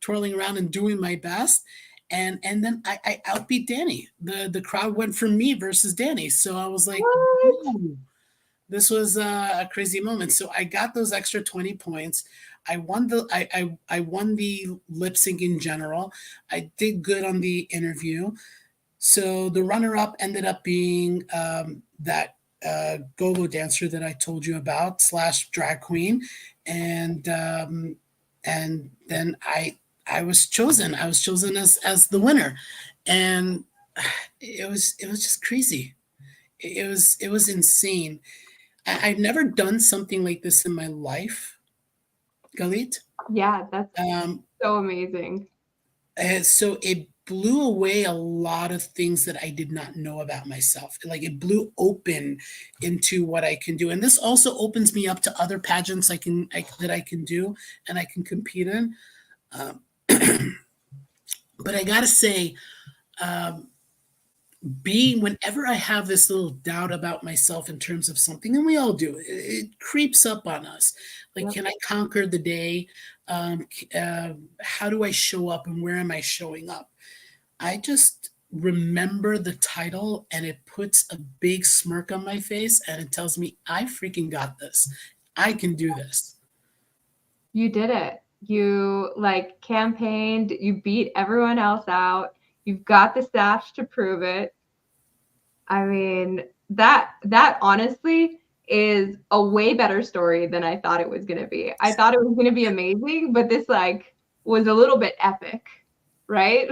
twirling around and doing my best. And then I outbeat Danny. The crowd went for me versus Danny. So I was like, ooh, this was a crazy moment. So I got those extra 20 points. I won I won the lip sync in general. I did good on the interview. So the runner-up ended up being that go-go dancer that I told you about slash drag queen, and then I was chosen. I was chosen as the winner, and it was just crazy. It was insane. I've never done something like this in my life, Galit. Yeah, that's Um, so amazing. so it blew away a lot of things that I did not know about myself. Like it blew open into what I can do, and this also opens me up to other pageants that I can do and I can compete in. Um, but I gotta say, um, being whenever I have this little doubt about myself in terms of something, and we all do, it creeps up on us. Like, Yep. can I conquer the day? How do I show up, and where am I showing up? I just remember the title, and it puts a big smirk on my face, and it tells me I freaking got this. I can do this. You did it. You like campaigned, you beat everyone else out. You've got the stash to prove it. I mean, that honestly is a way better story than I thought it was going to be. I thought it was going to be amazing, but this like was a little bit epic, right?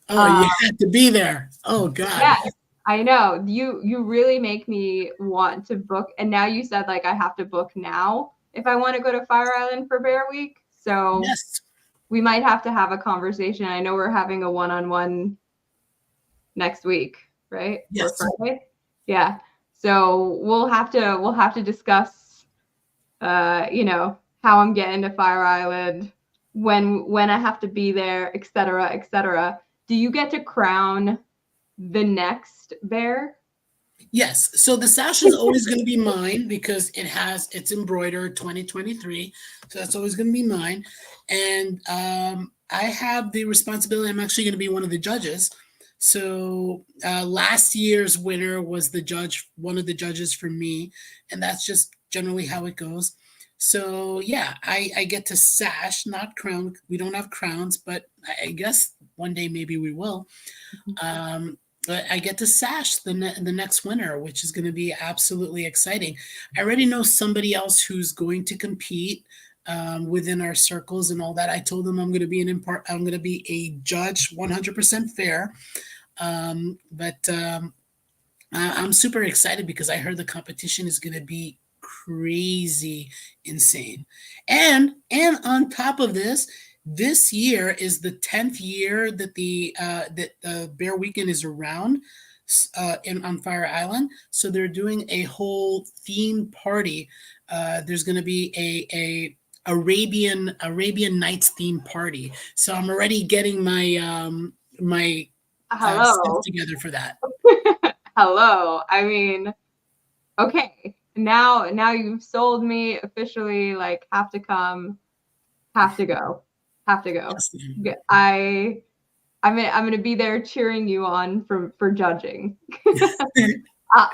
Oh, uh, you had to be there. Oh God. yeah, I know. You really make me want to book. And now you said like I have to book now if I want to go to Fire Island for Bear Week. So Yes. we might have to have a conversation. I know we're having a one-on-one next week, right? For Yes. Friday. Yeah. So we'll have to discuss how I'm getting to Fire Island, when I have to be there, et cetera, et cetera. Do you get to crown the next bear? Yes. So the sash is always going to be mine because it's embroidered 2023. So that's always going to be mine. And I have the responsibility. I'm actually going to be one of the judges. So last year's winner was one of the judges for me. And that's just generally how it goes. So yeah, I get to sash, not crown. We don't have crowns, but I guess one day maybe we will. Um, but I get to sash the next winner, which is going to be absolutely exciting. I already know somebody else who's going to compete within our circles and all that. I told them I'm going to be a judge, 100% fair. But I'm super excited because I heard the competition is going to be crazy insane. And on top of this, this year is the 10th year that the Bear Weekend is around in on Fire Island. So they're doing a whole theme party. There's going to be a Arabian Nights theme party. So I'm already getting my stuff Hello. together for that. Hello. I mean, okay. Now you've sold me officially, like have to come, have to go. Have to go. Yes, I'm gonna be there cheering you on for judging.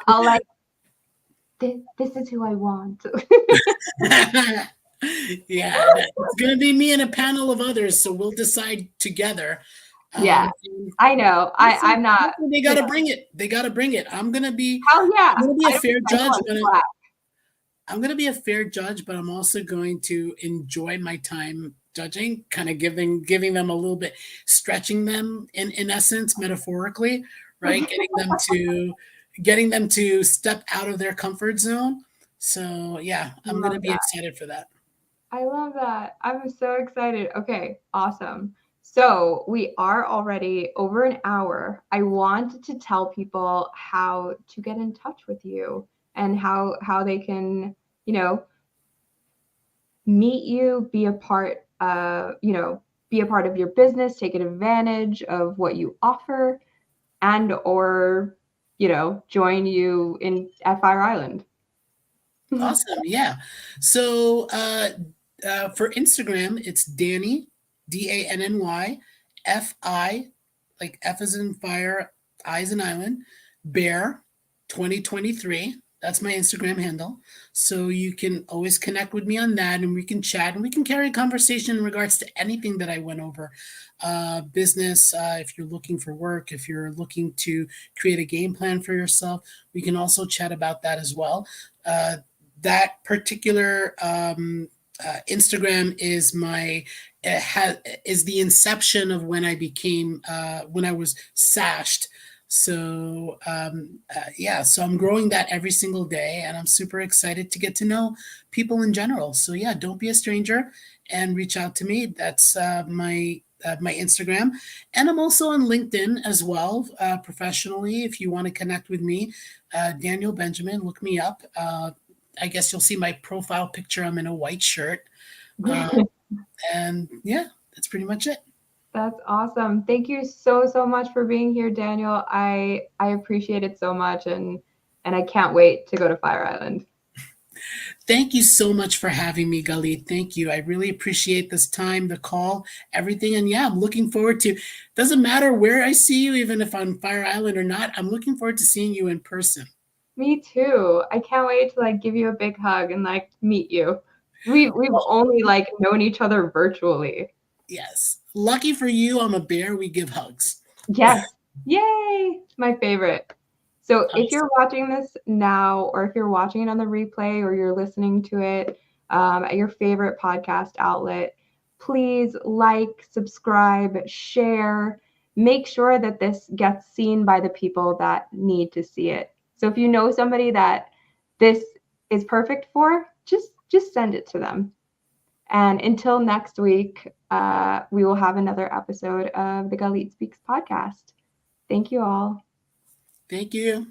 I'll like this is who I want. yeah, it's going to be me and a panel of others, so we'll decide together. Yeah, And I know. I'm not. they got to bring it. They got to bring it. Hell yeah! I'm going to be a I don't fair think I judge, want but slack. I'm going to be a fair judge, but I'm also going to enjoy my time judging, kind of giving them a little bit, stretching them in essence, metaphorically, right? Getting them to step out of their comfort zone. So yeah, I'm going to Love be that. excited for that. I love that. I'm so excited. Okay, awesome. So we are already over an hour. I want to tell people how to get in touch with you and how they can, you know, meet you, be a part of your business, take advantage of what you offer, and or join you in at Fire Island. Awesome. Yeah. So for Instagram, it's Danny, Danny, Fi, like F as in fire, I as in island, bear 2023. That's my Instagram handle. So you can always connect with me on that and we can chat and we can carry a conversation in regards to anything that I went over. Business, if you're looking for work, if you're looking to create a game plan for yourself, we can also chat about that as well. Uh, that particular Instagram is my is the inception of when I became when I was sashed. So yeah, so I'm growing that every single day, and I'm super excited to get to know people in general. So yeah, don't be a stranger and reach out to me. That's my Instagram, and I'm also on LinkedIn as well, professionally. If you want to connect with me, Daniel Benjamin, look me up. I guess you'll see my profile picture. I'm in a white shirt, uh, and yeah, that's pretty much it. That's awesome. Thank you so, so much for being here, Daniel. I appreciate it so much, and I can't wait to go to Fire Island. Thank you so much for having me, Galit. Thank you. I really appreciate this time, the call, everything. And yeah, I'm looking forward to, doesn't matter where I see you, even if on Fire Island or not, I'm looking forward to seeing you in person. Me too. I can't wait to like give you a big hug and like meet you. We've Well, only like known each other virtually. yes. Lucky for you, I'm a bear. We give hugs. Yes. Yay! My favorite. So if Awesome. you're watching this now, or if you're watching it on the replay, or you're listening to it at your favorite podcast outlet, please like, subscribe, share. Make sure that this gets seen by the people that need to see it. So if you know somebody that this is perfect for, just send it to them. And until next week, we will have another episode of the Galit Speaks podcast. Thank you all. Thank you.